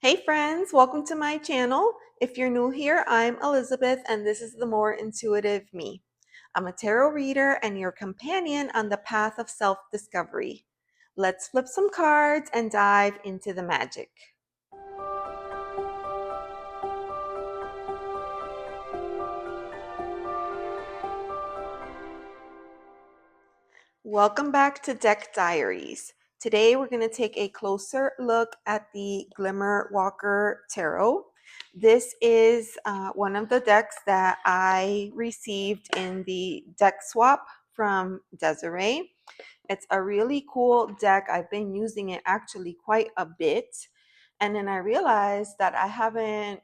Hey friends, welcome to my channel. If you're new here, I'm Elizabeth and this is the More Intuitive Me. I'm a tarot reader and your companion on the path of self-discovery. Let's flip some cards and dive into the magic. Welcome back to Deck Diaries. Today we're going to take a closer look at the Glimmer Walker Tarot. This is one of the decks that I received in the deck swap from Dezarey. It's a really cool deck. I've been using it actually quite a bit. And then I realized that I haven't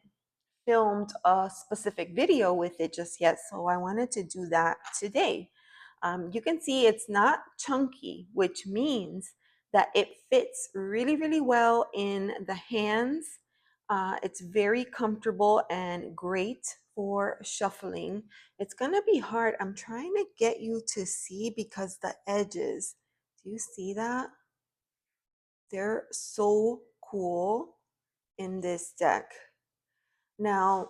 filmed a specific video with it just yet, so I wanted to do that today. You can see it's not chunky, which means that it fits really, really well in the hands. It's very comfortable and great for shuffling. It's going to be hard. I'm trying to get you to see because the edges, do you see that? They're so cool in this deck. Now,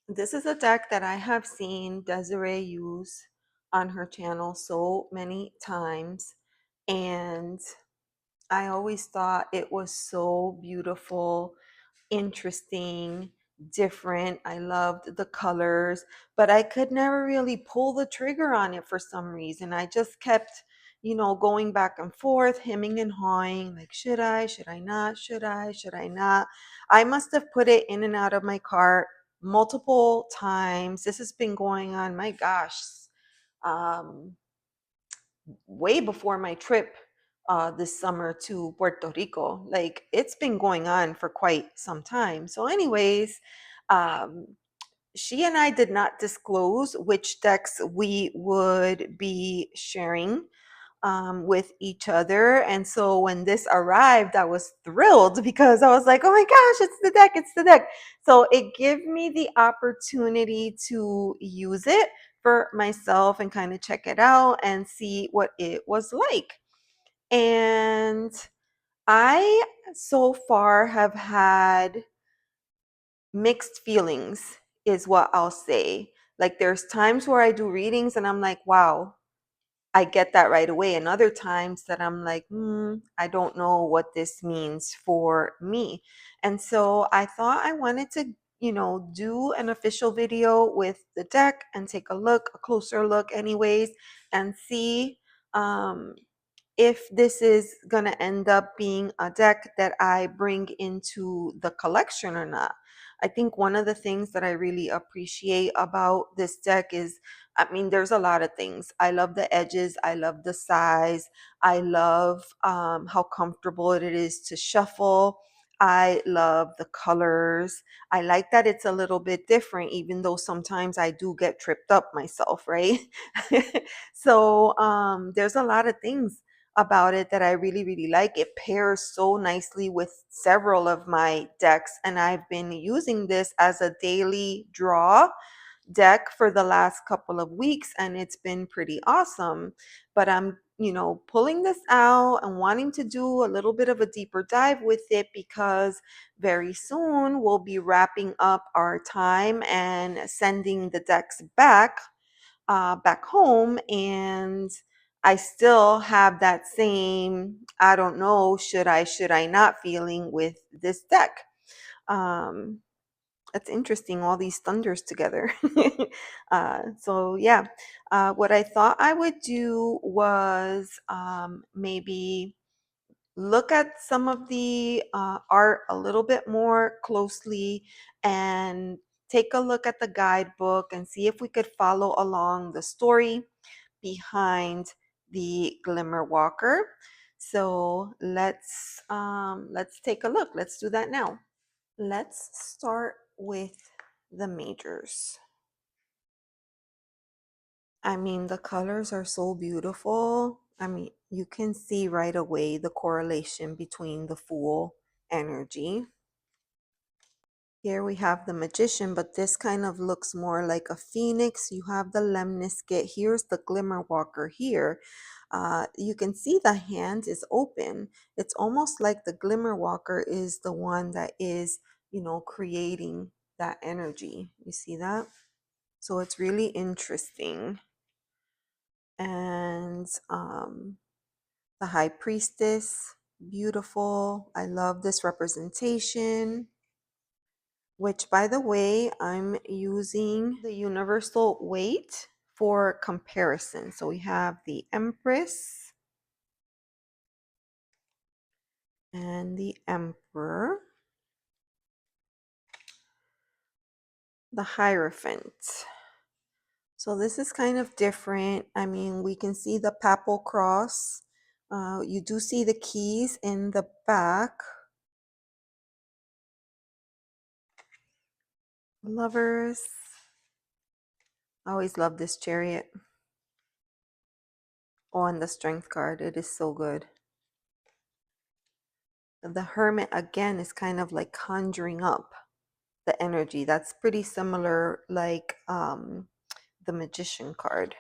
this is a deck that I have seen Dezarey use on her channel so many times, and I always thought it was so beautiful, interesting, different. I loved the colors, but I could never really pull the trigger on it for some reason. I just kept, going back and forth, hemming and hawing, like, should I not, should I not? I must have put it in and out of my cart multiple times. This has been going on, my gosh, um, way before my trip this summer to Puerto Rico. Like, it's been going on for quite some time. So, anyways, um, she and I did not disclose which decks we would be sharing with each other. And so when this arrived, I was thrilled because I was like, oh my gosh, it's the deck, it's the deck. So it gave me the opportunity to use it for myself and kind of check it out and see what it was like. And I so far have had mixed feelings, is what I'll say. Like, there's times where I do readings and I'm like, wow, I get that right away. And other times that I'm like, I don't know what this means for me. And so I thought I wanted to, do an official video with the deck and take a closer look, anyways, and see if this is going to end up being a deck that I bring into the collection or not. I think one of the things that I really appreciate about this deck is, I mean, there's a lot of things. I love the edges. I love the size. I love how comfortable it is to shuffle. I love the colors. I like that it's a little bit different, even though sometimes I do get tripped up myself, right? So there's a lot of things about it that I really, really like. It pairs so nicely with several of my decks, and I've been using this as a daily draw deck for the last couple of weeks, and it's been pretty awesome. But I'm, pulling this out and wanting to do a little bit of a deeper dive with it because very soon we'll be wrapping up our time and sending the decks back home, and I still have that same, I don't know, should I not feeling with this deck. Um, that's interesting, all these thunders together. So yeah, what I thought I would do was maybe look at some of the art a little bit more closely and take a look at the guidebook and see if we could follow along the story behind the Glimmer Walker. So let's take a look. Let's do that now. Let's start with the majors. I mean, the colors are so beautiful. I mean, you can see right away the correlation between the Fool energy. Here we have the Magician, but this kind of looks more like a phoenix. You have the lemniscate. Here's the Glimmer Walker here. you can see the hand is open. It's almost like the Glimmer Walker is the one that is, creating that energy. You see that? So it's really interesting. And the High Priestess, beautiful. I love this representation, which, by the way, I'm using the universal weight for comparison. So we have the Empress and the Emperor, the Hierophant. So this is kind of different. I mean, we can see the papal cross. You do see the keys in the back. Lovers. I always love this Chariot. Oh, and the Strength card. It is so good. The Hermit, again, is kind of like conjuring up the energy. That's pretty similar, like the Magician card.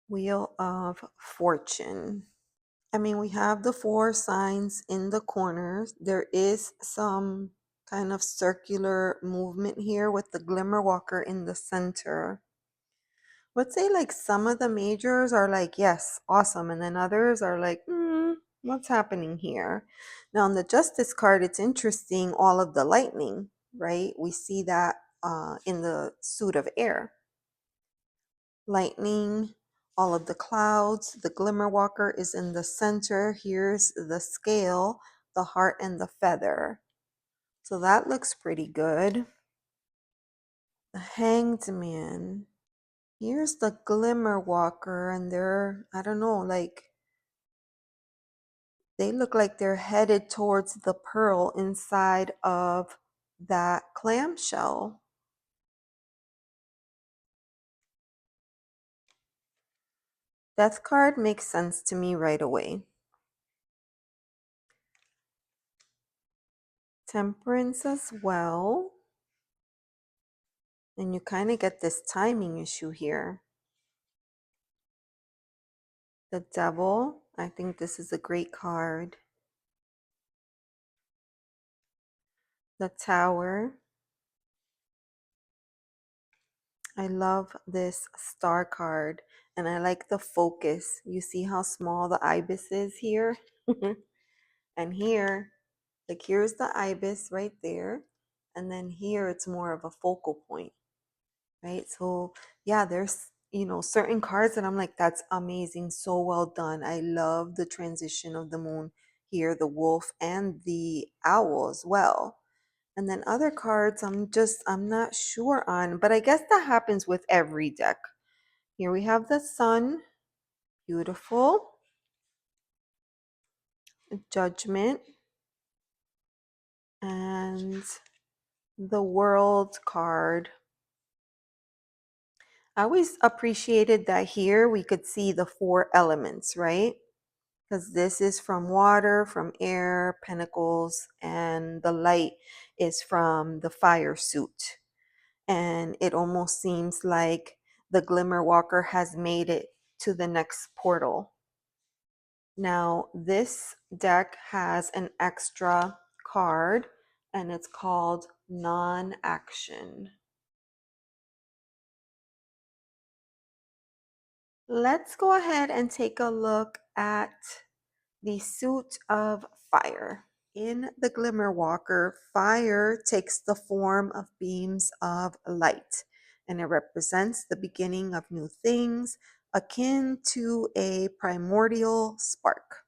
Wheel of Fortune. I mean, we have the 4 signs in the corners. There is some kind of circular movement here with the Glimmer Walker in the center. Let's say like some of the majors are like, yes, awesome. And then others are like, what's happening here? Now on the Justice card, it's interesting, all of the lightning, right? We see that in the suit of air. Lightning, all of the clouds, the Glimmer Walker is in the center. Here's the scale, the heart, and the feather. So that looks pretty good. The Hanged Man. Here's the Glimmer Walker, and I don't know, like, they look like they're headed towards the pearl inside of that clamshell. Death card makes sense to me right away. Temperance as well. And you kind of get this timing issue here. The Devil. I think this is a great card. The Tower. I love this Star card. And I like the focus. You see how small the ibis is here? And here, like here's the ibis right there. And then here it's more of a focal point, right? So yeah, there's, certain cards that I'm like, that's amazing. So well done. I love the transition of the moon here, the wolf and the owl as well. And then other cards, I'm not sure on, but I guess that happens with every deck. Here we have the Sun, beautiful. Judgment, and the World card. I always appreciated that here we could see the 4 elements, right? Because this is from water, from air, pentacles, and the light is from the fire suit. And it almost seems like the Glimmer Walker has made it to the next portal. Now, this deck has an extra card, and it's called Non-Action. Let's go ahead and take a look at the suit of fire. In the Glimmer Walker, fire takes the form of beams of light, and it represents the beginning of new things, akin to a primordial spark.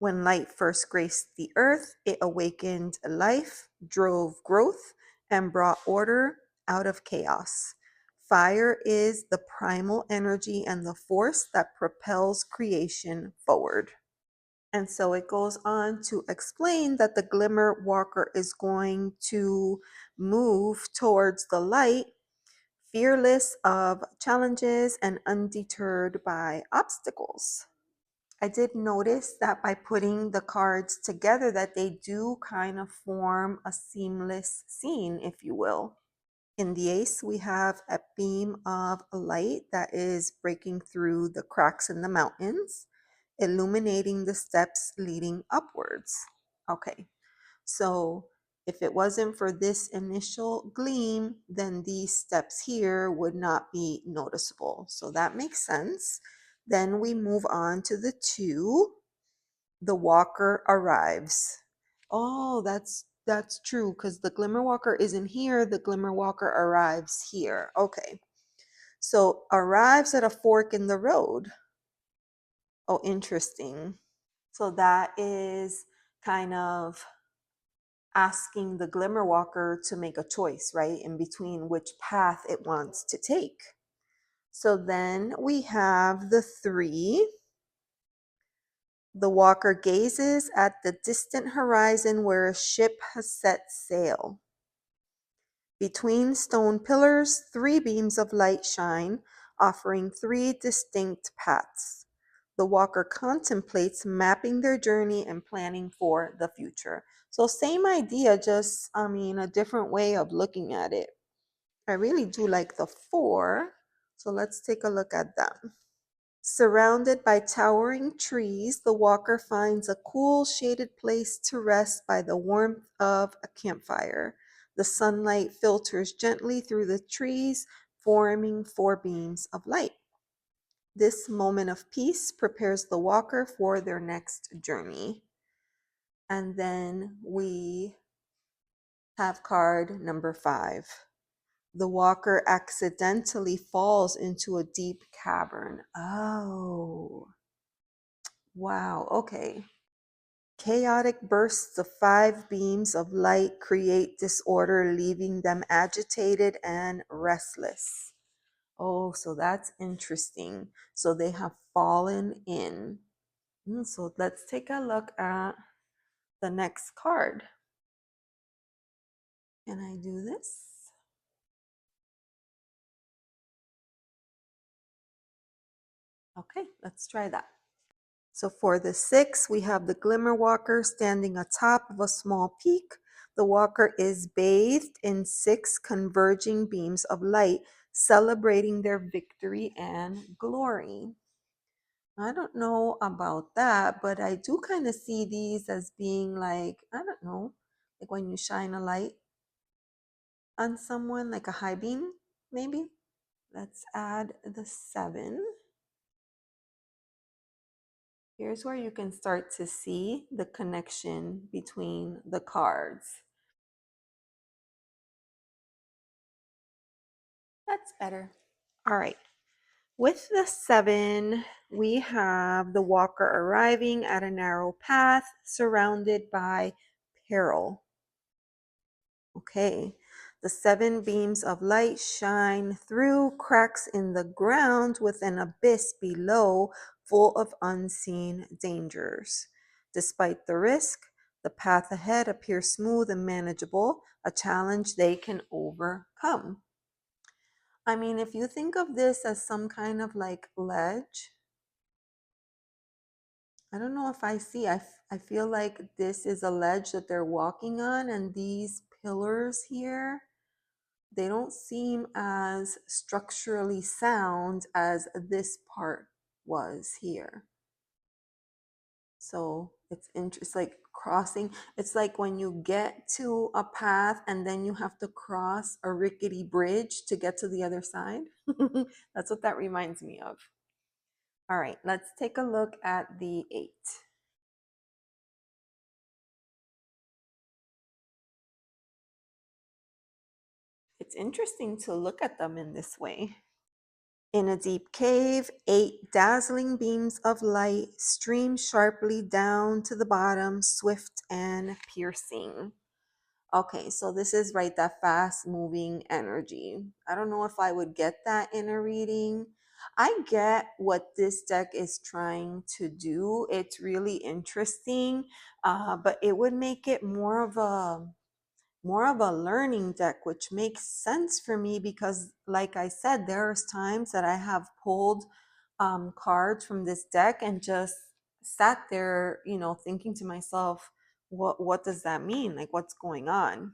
When light first graced the earth, it awakened life, drove growth, and brought order out of chaos. Fire is the primal energy and the force that propels creation forward. And so it goes on to explain that the Glimmer Walker is going to move towards the light, fearless of challenges and undeterred by obstacles. I did notice that by putting the cards together that they do kind of form a seamless scene, if you will. In the ace, we have a beam of light that is breaking through the cracks in the mountains, illuminating the steps leading upwards. Okay, so if it wasn't for this initial gleam, then these steps here would not be noticeable. So that makes sense. Then we move on to the 2. The walker arrives. Oh, that's true because the Glimmer Walker isn't here. The Glimmer Walker arrives here. Okay. So arrives at a fork in the road. Oh, interesting. So that is kind of asking the Glimmer Walker to make a choice, right? In between which path it wants to take. So then we have the 3. The walker gazes at the distant horizon where a ship has set sail. Between stone pillars, 3 beams of light shine, offering 3 distinct paths. The walker contemplates mapping their journey and planning for the future. So same idea, just, a different way of looking at it. I really do like the 4. So let's take a look at that. Surrounded by towering trees, the walker finds a cool, shaded place to rest by the warmth of a campfire. The sunlight filters gently through the trees, forming 4 beams of light. This moment of peace prepares the walker for their next journey. And then we have card number 5. The walker accidentally falls into a deep cavern. Oh. Wow, okay. Chaotic bursts of 5 beams of light create disorder, leaving them agitated and restless. Oh, so that's interesting. So they have fallen in. So let's take a look at the next card. Can I do this? Okay, let's try that. So for the 6, we have the Glimmer Walker standing atop of a small peak. The walker is bathed in 6 converging beams of light, celebrating their victory and glory. I don't know about that, but I do kind of see these as being like, I don't know, like when you shine a light on someone, like a high beam, maybe. Let's add the 7. Here's where you can start to see the connection between the cards. That's better. All right. With the 7, we have the walker arriving at a narrow path surrounded by peril. Okay. The 7 beams of light shine through cracks in the ground with an abyss below full of unseen dangers. Despite the risk, the path ahead appears smooth and manageable, a challenge they can overcome. I mean, if you think of this as some kind of like ledge, I don't know if I see, I feel like this is a ledge that they're walking on, and these pillars here, they don't seem as structurally sound as this part was here. So it's like crossing. It's like when you get to a path and then you have to cross a rickety bridge to get to the other side. That's what that reminds me of. All right, let's take a look at the 8. It's interesting to look at them in this way. In a deep cave, 8 dazzling beams of light stream sharply down to the bottom, swift and piercing. Okay, so this is right, that fast moving energy. I don't know if I would get that in a reading. I get what this deck is trying to do. It's really interesting, but it would make it more of a learning deck, which makes sense for me because, like I said, there's times that I have pulled cards from this deck and just sat there, thinking to myself, what does that mean? Like, what's going on?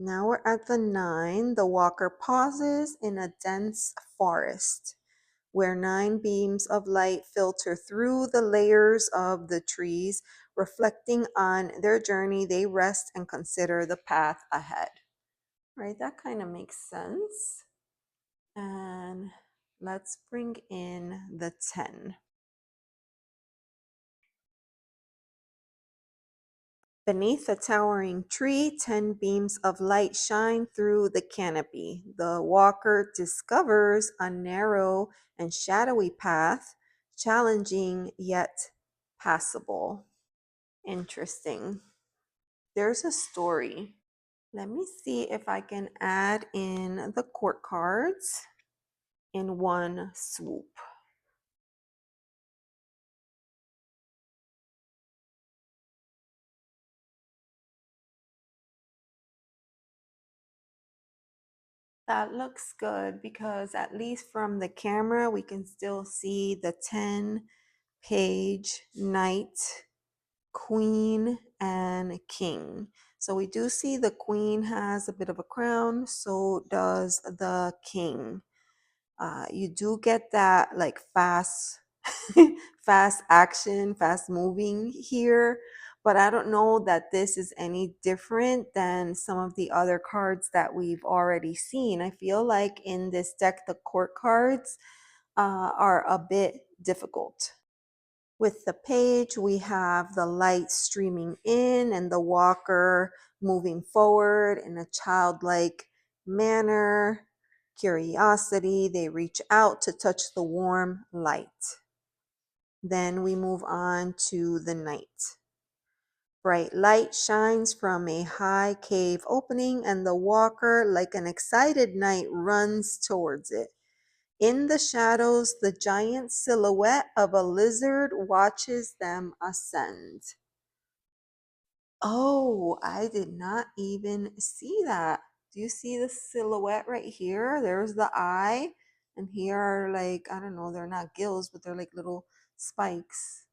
Now we're at the 9. The walker pauses in a dense forest where 9 beams of light filter through the layers of the trees, reflecting on their journey. They rest and consider the path ahead. Right, that kind of makes sense. And let's bring in the 10. Beneath a towering tree, 10 beams of light shine through the canopy. The walker discovers a narrow and shadowy path, challenging yet passable. Interesting. There's a story. Let me see if I can add in the court cards in one swoop. That looks good because at least from the camera, we can still see the 10 page, knight, queen, and king. So we do see the queen has a bit of a crown, so does the king. You do get that like fast fast action, fast moving here, but I don't know that this is any different than some of the other cards that we've already seen. I feel like in this deck the court cards are a bit difficult. With the page, we have the light streaming in and the walker moving forward in a childlike manner. Curiosity, they reach out to touch the warm light. Then we move on to the night. Bright light shines from a high cave opening, and the walker, like an excited knight, runs towards it. In the shadows, the giant silhouette of a lizard watches them ascend. Oh, I did not even see that. Do you see the silhouette right here? There's the eye, and here are like, I don't know, they're not gills, but they're like little spikes.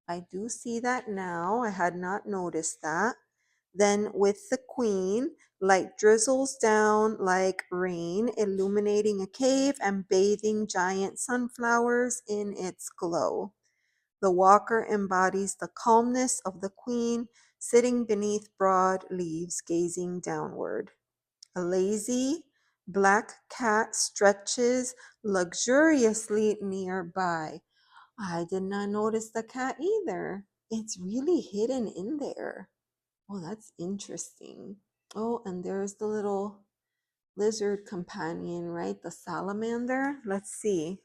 I do see that now. I had not noticed that. Then with the queen, light drizzles down like rain, illuminating a cave and bathing giant sunflowers in its glow. The walker embodies the calmness of the queen, sitting beneath broad leaves, gazing downward. A lazy black cat stretches luxuriously nearby. I did not notice the cat either. It's really hidden in there. Oh, that's interesting. Oh, and there's the little lizard companion, right? The salamander. Let's see.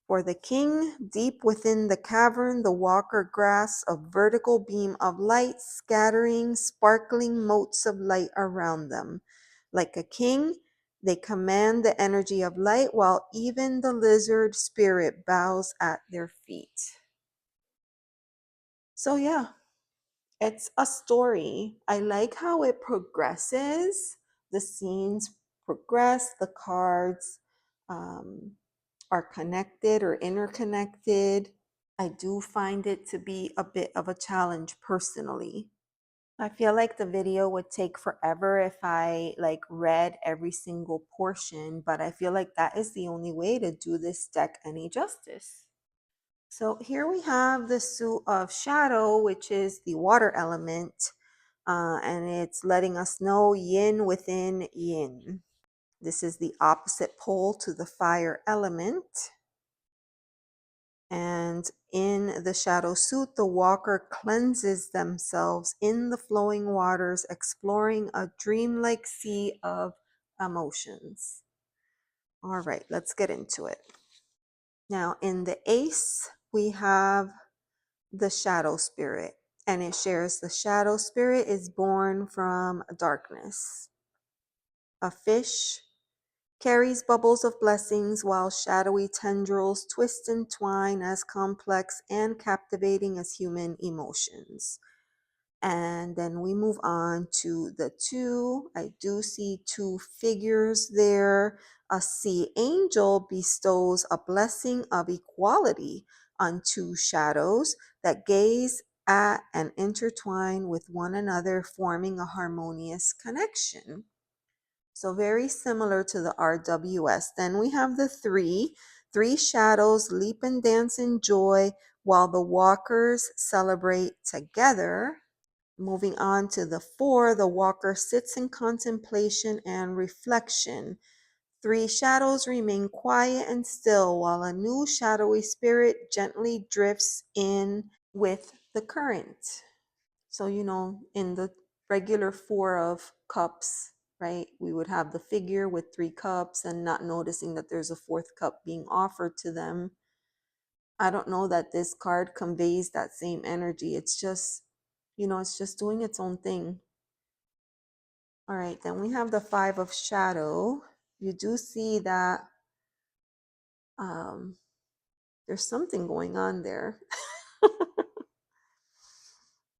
For the king, deep within the cavern, the walker grasps a vertical beam of light, scattering sparkling motes of light around them. Like a king, they command the energy of light, while even the lizard spirit bows at their feet. So, yeah, it's a story. I like how it progresses. The scenes progress, the cards are connected or interconnected. I do find it to be a bit of a challenge personally. I feel like the video would take forever if I like read every single portion, but I feel like that is the only way to do this deck any justice. So here we have the suit of shadow, which is the water element, and it's letting us know yin within yin. This is the opposite pole to the fire element. And in the shadow suit, the walker cleanses themselves in the flowing waters, exploring a dreamlike sea of emotions. All right, let's get into it. Now, in the ace, we have the shadow spirit, and it shares the shadow spirit is born from darkness. A fish carries bubbles of blessings while shadowy tendrils twist and twine as complex and captivating as human emotions. And then we move on to the 2. I do see 2 figures there. A sea angel bestows a blessing of equality on 2 shadows that gaze at and intertwine with one another, forming a harmonious connection. So very similar to the RWS. Then we have the three shadows leap and dance in joy while the walkers celebrate together. Moving on to the 4, the walker sits in contemplation and reflection. 3 shadows remain quiet and still while a new shadowy spirit gently drifts in with the current. So, in the regular 4 of cups, right, we would have the figure with 3 cups and not noticing that there's a 4th cup being offered to them. I don't know that this card conveys that same energy. It's just, it's just doing its own thing. All right, then we have the 5 of shadow. You do see that there's something going on there.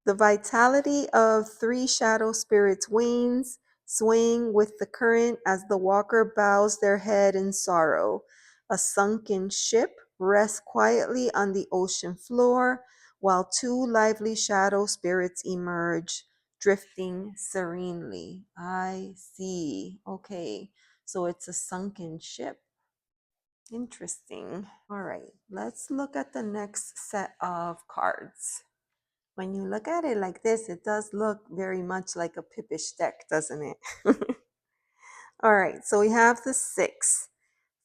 The vitality of 3 shadow spirits wanes, swaying with the current as the walker bows their head in sorrow. A sunken ship rests quietly on the ocean floor, while 2 lively shadow spirits emerge, drifting serenely. I see. Okay, so it's a sunken ship. Interesting. All right, let's look at the next set of cards. When you look at it like this, it does look very much like a pippish deck, doesn't it? All right, so we have the 6.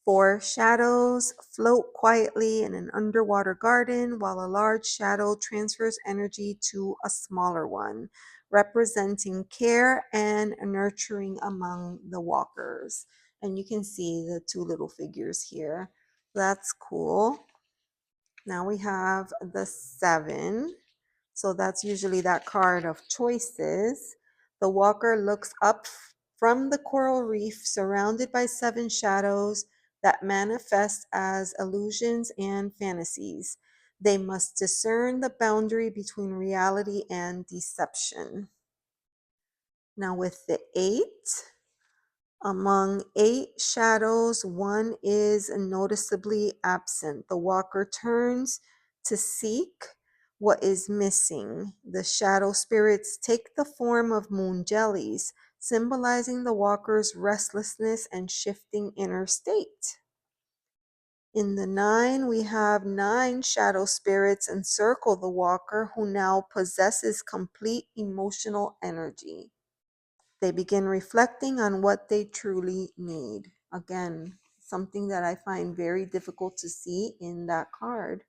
4 shadows float quietly in an underwater garden while a large shadow transfers energy to a smaller one, representing care and nurturing among the walkers. And you can see the 2 little figures here. That's cool. Now we have the 7. So that's usually that card of choices. The walker looks up from the coral reef surrounded by 7 shadows that manifest as illusions and fantasies. They must discern the boundary between reality and deception. Now with the 8, among 8 shadows, 1 is noticeably absent. The walker turns to seek what is missing. The shadow spirits take the form of moon jellies, symbolizing the walker's restlessness and shifting inner state. In the 9, we have 9 shadow spirits encircle the walker, who now possesses complete emotional energy. They begin reflecting on what they truly need. Again, something that I find very difficult to see in that card.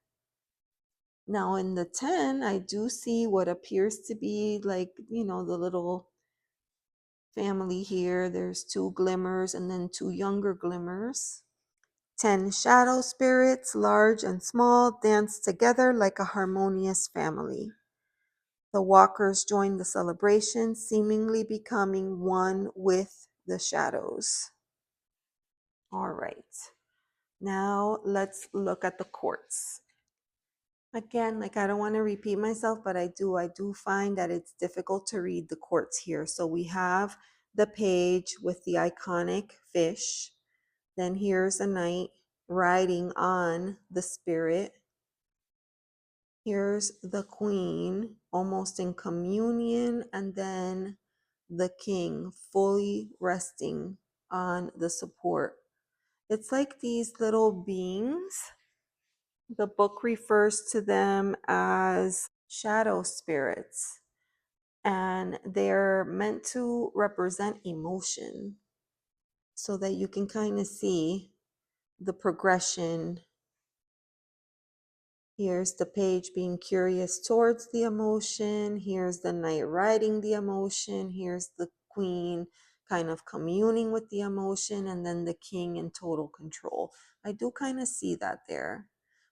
Now in the 10, I do see what appears to be like, the little family here. There's 2 glimmers and then 2 younger glimmers. 10 shadow spirits, large and small, dance together like a harmonious family. The walkers join the celebration, seemingly becoming one with the shadows. All right, now let's look at the quartz. Again, I don't want to repeat myself, but I do find that it's difficult to read the quartz here. So we have the page with the iconic fish. Then here's a knight riding on the spirit. Here's the queen almost in communion, and then the king fully resting on the support. It's like these little beings. The book refers to them as shadow spirits, and they're meant to represent emotion so that you can kind of see the progression. Here's the page being curious towards the emotion. Here's the knight riding the emotion. Here's the queen kind of communing with the emotion, and then the king in total control. I do kind of see that there.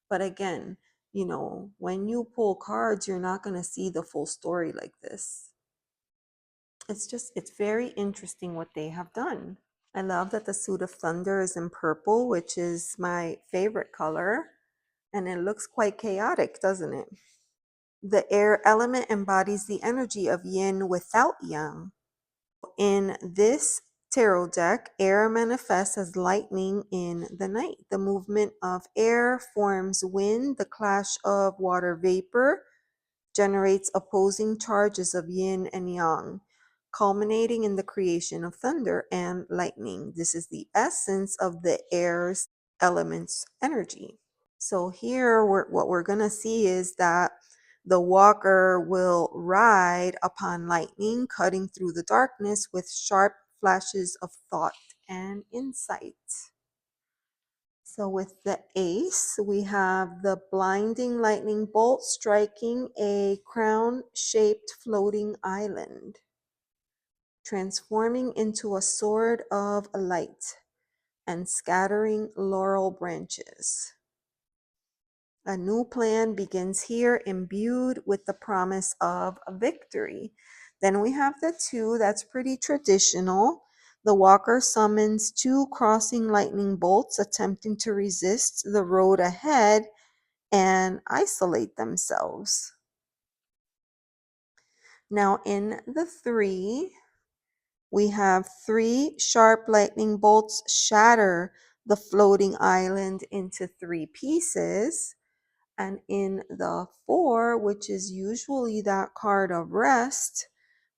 But again, when you pull cards, you're not going to see the full story like this. It's very interesting what they have done. I love that the suit of thunder is in purple, which is my favorite color. And it looks quite chaotic, doesn't it? The air element embodies the energy of yin without yang. In this tarot deck, air manifests as lightning in the night. The movement of air forms wind, the clash of water vapor generates opposing charges of yin and yang, culminating in the creation of thunder and lightning. This is the essence of the air's element's energy. So here, what we're going to see is that the walker will ride upon lightning, cutting through the darkness with sharp flashes of thought and insight. So with the ace, we have the blinding lightning bolt striking a crown-shaped floating island, transforming into a sword of light and scattering laurel branches. A new plan begins here, imbued with the promise of victory. Then we have the two, that's pretty traditional. The walker summons two crossing lightning bolts, attempting to resist the road ahead and isolate themselves. Now in the three, we have three sharp lightning bolts shatter the floating island into three pieces. And in the four, which is usually that card of rest,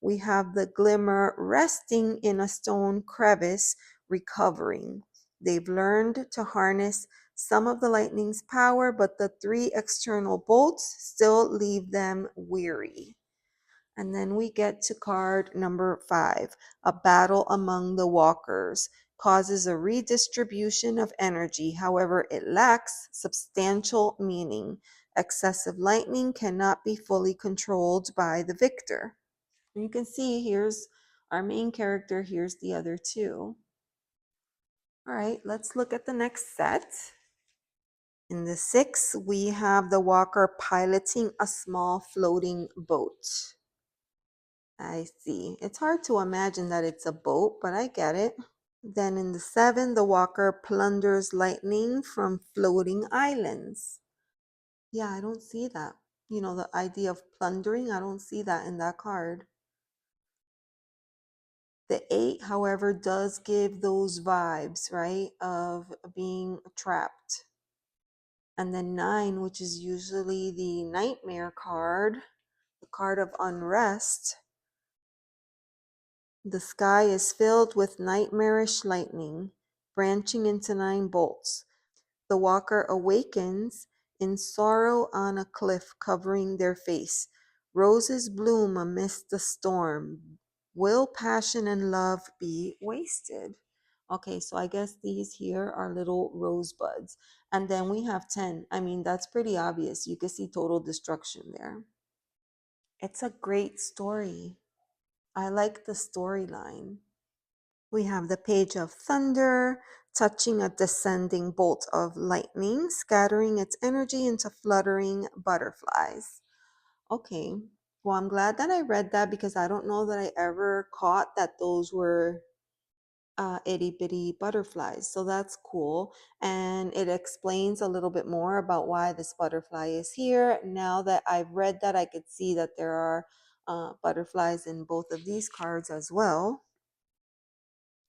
we have the glimmer resting in a stone crevice, recovering. They've learned to harness some of the lightning's power, but the three external bolts still leave them weary. And then we get to card number 5, a battle among the walkers causes a redistribution of energy. However, it lacks substantial meaning. Excessive lightning cannot be fully controlled by the victor. And you can see here's our main character, here's the other two. All right, let's look at the next set. In the 6, we have the walker piloting a small floating boat. I see. It's hard to imagine that it's a boat, but I get it. Then in the 7, the walker plunders lightning from floating islands. Yeah, I don't see that. You know, the idea of plundering, I don't see that in that card. The 8, however, does give those vibes, right, of being trapped. And then 9, which is usually the nightmare card, the card of unrest. The sky is filled with nightmarish lightning, branching into 9 bolts. The walker awakens in sorrow on a cliff, covering their face. Roses bloom amidst the storm. Will passion and love be wasted? Okay, so I guess these here are little rosebuds. And then we have 10. I mean, that's pretty obvious. You can see total destruction there. It's a great story. I like the storyline. We have the page of thunder, touching a descending bolt of lightning, scattering its energy into fluttering butterflies. Okay, well, I'm glad that I read that because I don't know that I ever caught that those were itty bitty butterflies. So that's cool. And it explains a little bit more about why this butterfly is here. Now that I've read that, I could see that there are butterflies in both of these cards as well.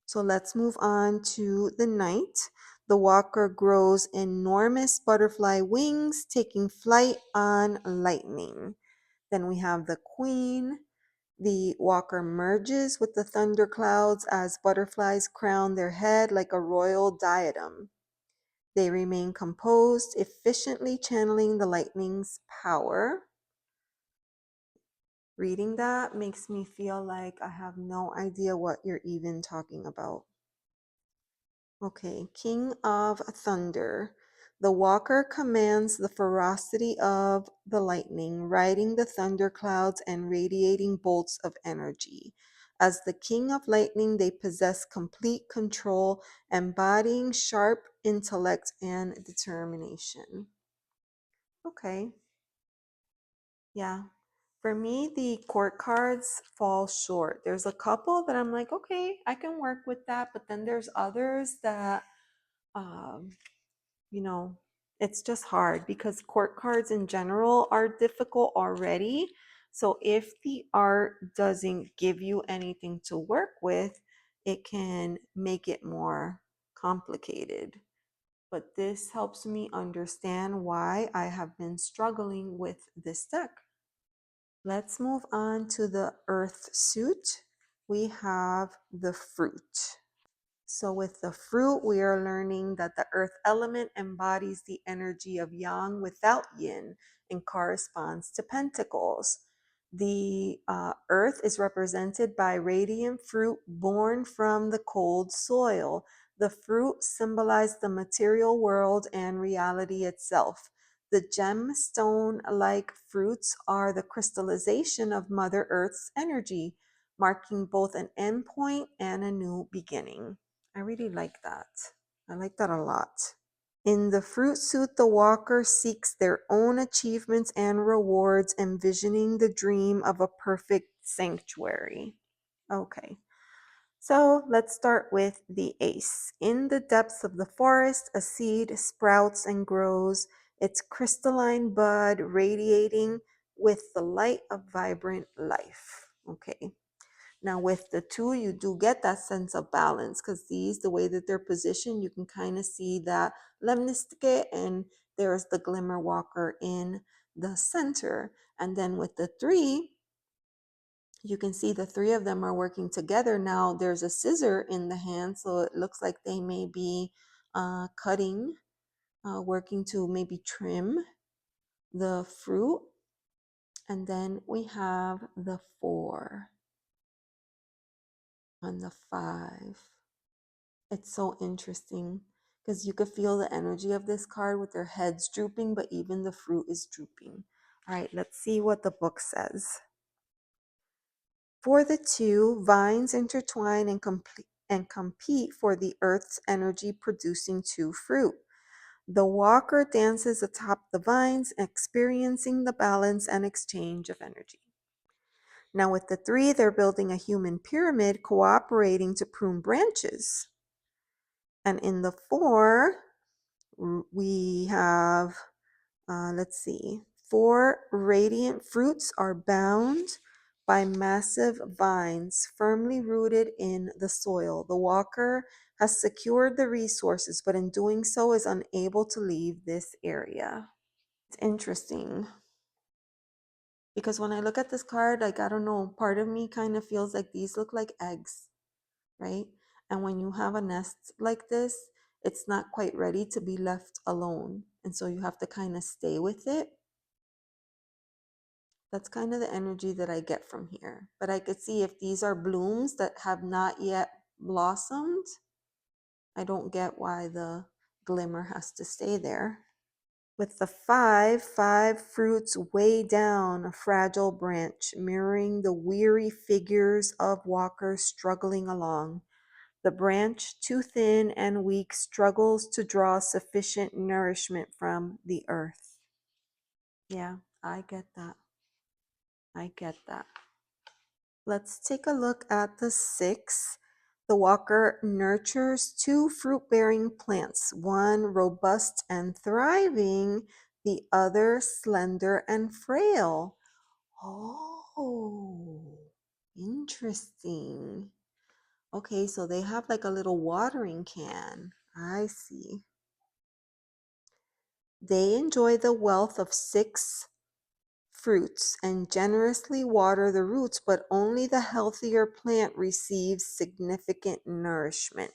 So let's move on to the knight. The walker grows enormous butterfly wings, taking flight on lightning. Then we have the queen. The walker merges with the thunderclouds as butterflies crown their head like a royal diadem. They remain composed, efficiently channeling the lightning's power. Reading that makes me feel like I have no idea what you're even talking about. Okay, King of Thunder. The walker commands the ferocity of the lightning, riding the thunderclouds and radiating bolts of energy. As the king of lightning, they possess complete control, embodying sharp intellect and determination. Okay, yeah. For me, the court cards fall short. There's a couple that I'm like, okay, I can work with that, but then there's others that um, you know, it's just hard because court cards in general are difficult already. So if the art doesn't give you anything to work with, it can make it more complicated. But this helps me understand why I have been struggling with this deck. Let's move on to the earth suit. We have the fruit. So with the fruit, we are learning that the earth element embodies the energy of yang without yin and corresponds to pentacles. The earth is represented by radiant fruit born from the cold soil. The fruit symbolizes the material world and reality itself. The gemstone-like fruits are the crystallization of Mother Earth's energy, marking both an endpoint and a new beginning. I really like that. I like that a lot. In the fruit suit, the walker seeks their own achievements and rewards, envisioning the dream of a perfect sanctuary. Okay, so let's start with the ace. In the depths of the forest, a seed sprouts and grows, its crystalline bud radiating with the light of vibrant life. Okay. Now with the two, you do get that sense of balance because these, the way that they're positioned, you can kind of see that lemnistic and there's the Glimmer Walker in the center. And then with the three, you can see the three of them are working together. Now there's a scissor in the hand, so it looks like they may be cutting, working to maybe trim the fruit. And then we have the 4 and the 5. It's so interesting because you could feel the energy of this card with their heads drooping, but even the fruit is drooping. All right, let's see what the book says. For the 2, vines intertwine and compete for the earth's energy, producing 2 fruit. The walker dances atop the vines, experiencing the balance and exchange of energy. Now with the 3, they're building a human pyramid, cooperating to prune branches. And in the 4, we have, let's see, 4 radiant fruits are bound by massive vines firmly rooted in the soil. The walker has secured the resources, but in doing so is unable to leave this area. It's interesting because when I look at this card, like, I don't know, part of me kind of feels like these look like eggs, right? And when you have a nest like this, it's not quite ready to be left alone. And so you have to kind of stay with it. That's kind of the energy that I get from here. But I could see if these are blooms that have not yet blossomed, I don't get why the glimmer has to stay there. With the 5 fruits weigh down a fragile branch, mirroring the weary figures of walkers struggling along. The branch, too thin and weak, struggles to draw sufficient nourishment from the earth. Yeah, I get that. I get that. Let's take a look at the 6. The walker nurtures 2 fruit-bearing plants, one robust and thriving, the other slender and frail. Oh, interesting. Okay, so they have like a little watering can. I see. They enjoy the wealth of 6 fruits and generously water the roots, but only the healthier plant receives significant nourishment.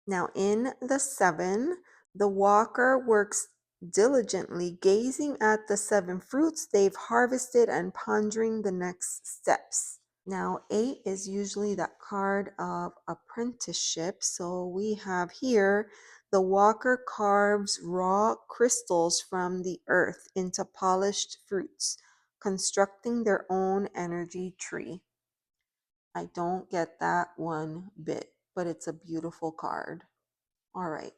Now, in the 7, the walker works diligently, gazing at the 7 fruits they've harvested and pondering the next steps. Now, 8 is usually that card of apprenticeship. So we have here the walker carves raw crystals from the earth into polished fruits, constructing their own energy tree. I don't get that one bit, but it's a beautiful card. All right.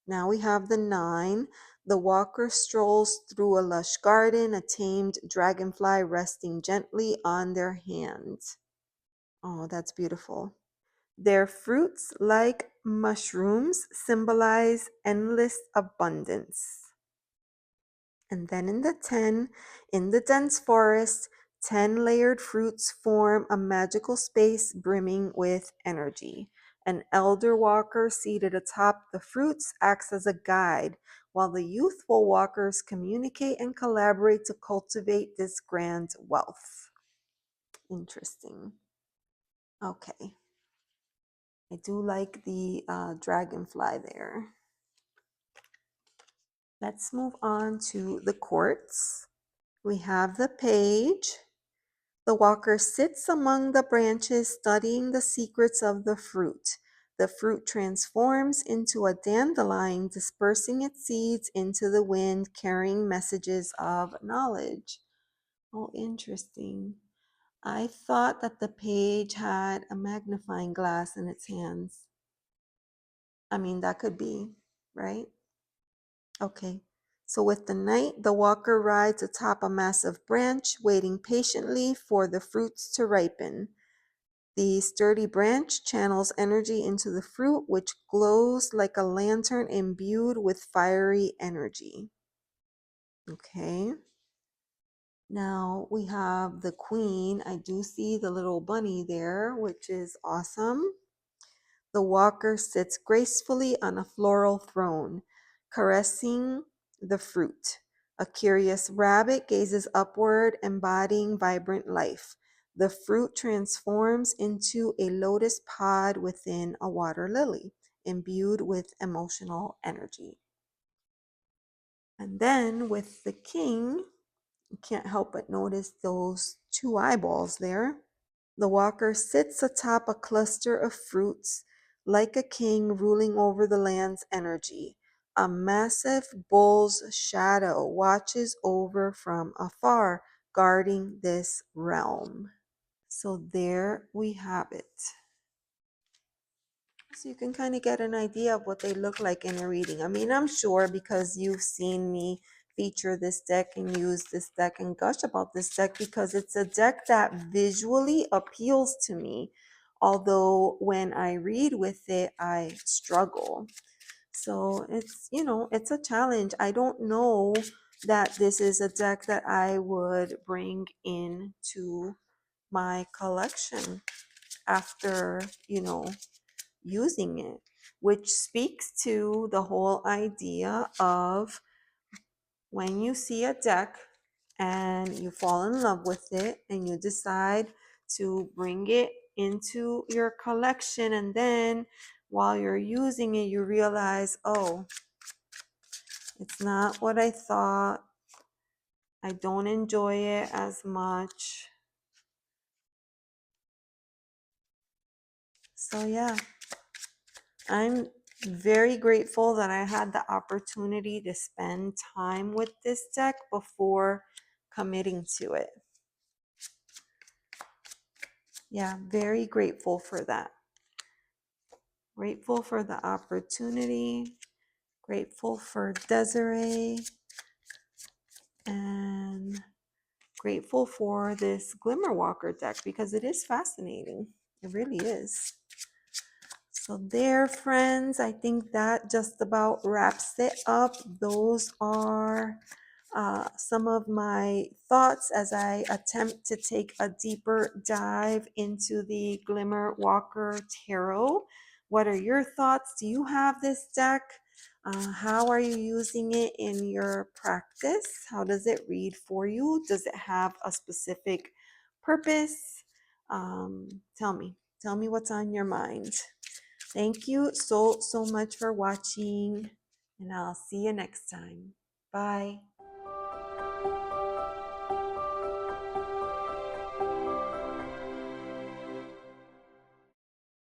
Now we have the 9. The walker strolls through a lush garden, a tamed dragonfly resting gently on their hands. Oh, that's beautiful. Their fruits, like mushrooms, symbolize endless abundance. And then in the 10, in the dense forest, 10 layered fruits form a magical space brimming with energy. An elder walker seated atop the fruits acts as a guide, while the youthful walkers communicate and collaborate to cultivate this grand wealth. Interesting. Okay. I do like the dragonfly there. Let's move on to the quartz. We have the page. The walker sits among the branches studying the secrets of the fruit. The fruit transforms into a dandelion, dispersing its seeds into the wind, carrying messages of knowledge. Oh, interesting. I thought that the page had a magnifying glass in its hands. I mean, that could be, right? Okay. So with the knight, the walker rides atop a massive branch, waiting patiently for the fruits to ripen. The sturdy branch channels energy into the fruit, which glows like a lantern imbued with fiery energy. Okay. Now we have the queen. I do see the little bunny there, which is awesome. The walker sits gracefully on a floral throne, caressing the fruit. A curious rabbit gazes upward, embodying vibrant life. The fruit transforms into a lotus pod within a water lily, imbued with emotional energy. And then with the king, you can't help but notice those two eyeballs there. The walker sits atop a cluster of fruits, like a king ruling over the land's energy. A massive bull's shadow watches over from afar, guarding this realm. So there we have it. So you can kind of get an idea of what they look like in a reading. I mean, I'm sure because you've seen me feature this deck and use this deck and gush about this deck because it's a deck that visually appeals to me. Although when I read with it, I struggle. So it's, it's a challenge. I don't know that this is a deck that I would bring into my collection after, using it, which speaks to the whole idea of when you see a deck and you fall in love with it and you decide to bring it into your collection, and then while you're using it, you realize, oh, it's not what I thought. I don't enjoy it as much. So, yeah. I'm very grateful that I had the opportunity to spend time with this deck before committing to it. Yeah, very grateful for that. Grateful for the opportunity. Grateful for Dezarey. And grateful for this Glimmer Walker deck because it is fascinating. It really is. So there, friends, I think that just about wraps it up. Those are some of my thoughts as I attempt to take a deeper dive into the Glimmer Walker Tarot. What are your thoughts? Do you have this deck? How are you using it in your practice? How does it read for you? Does it have a specific purpose? Tell me. Tell me what's on your mind. Thank you so much for watching, and I'll see you next time. Bye.